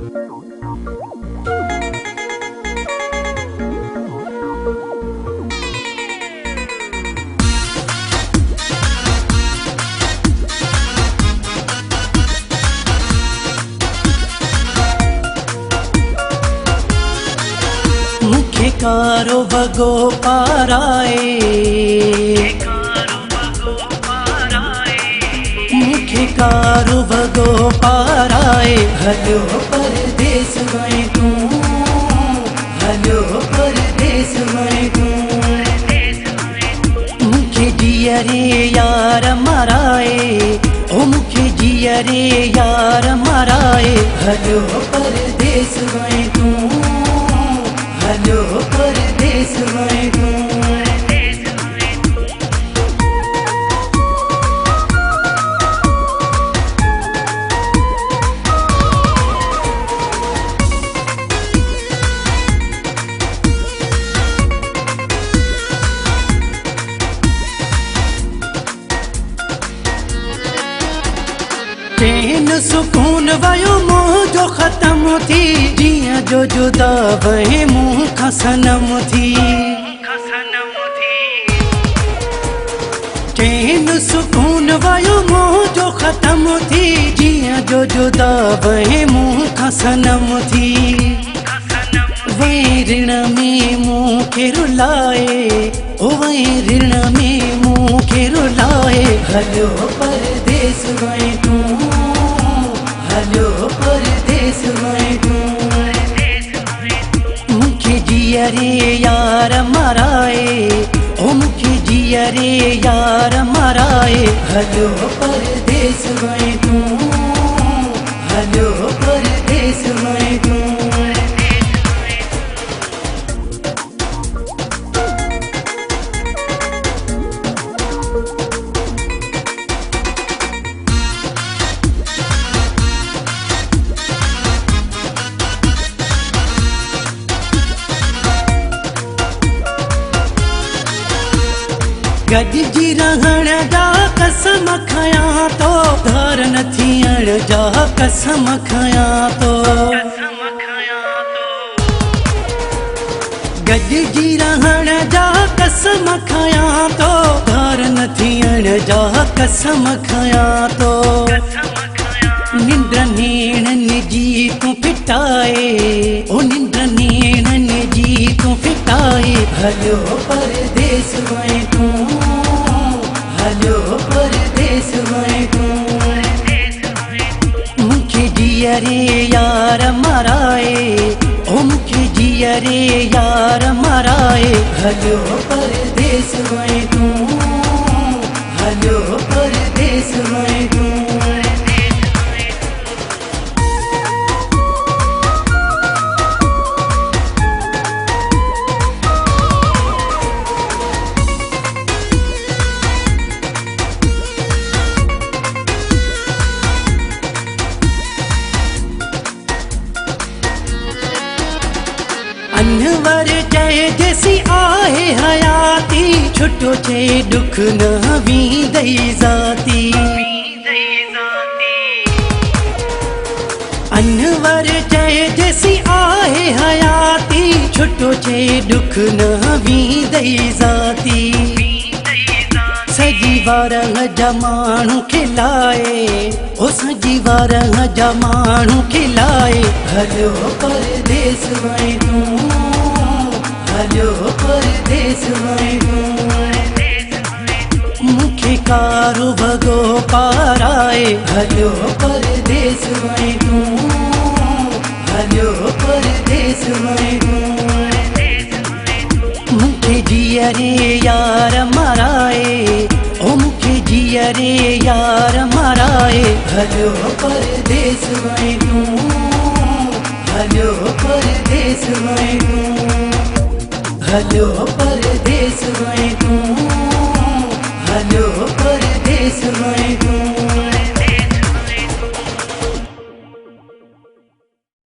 मुखे कारो वगो पाराए, मुखे कारो वगो पाराए। हलो परदेस में तू, हलो परदेस में तू। मुखे जिया रे यार मराए, ओ मुखे जिया रे यार मराए। हलो परदेस में तू, हलो परदेस में तू। चैन सुकून वयो मोह जो खत्म थी, जिया जो जुदा वहे मुँह खां सनम थी। चैन सुकून वयो मोह जो खत्म थी, जिया जो जुदा वहे मुँह खां सनम थी। वही ऋण में मुँह खे रुलाए, ओ वही ऋण में मुँह खे रुलाए। हलो परदेस में तू, हलो परदेस में तू। मुखे जिया रे यार मराए, ओ मुखे जिया रे यार मराए। हलो परदेस में तू, हलो परदेस में तू। गॾिजी रहण जा कसम खयां तो, धार न थियण जा कसम खयां तो। गॾिजी रहण जा कसम खयां तो, धार न थियण जा कसम खयां तो। निंड नेणनि जी तूं फिटाए, ओ निंड नेणनि जी तूं फिटाए। हलो परदेस में तू, हलो परदेस में तू। मुखे जिया रे यार मराए, ओ मुखे जिया रे यार मराए। हलो परदेस में तू, हलो परदेस में तू। अनवर चए जैसी आहे हयाती, छुटो चे दुख न वींदई ज़ाती। अनवर चए जैसी आहे हयाती, छुटो चे दुख न वींदई ज़ाती। सजी वारंग जा माण्हू खिलाए, ओ सजी वारंग जा माण्हू खिलाए। हलो परदेस में तू, हलो परदेस में तू। मुखे कारो वगो पाराए। हलो परदेस में तू, हलो परदेस में तू। मुखे जिया रे यार मराए, ओ मुखे जिया रे यार मराए। हलो परदेस में तू, हलो परदेस में तू। हलो परदेस में तू, हलो परदेस में तू।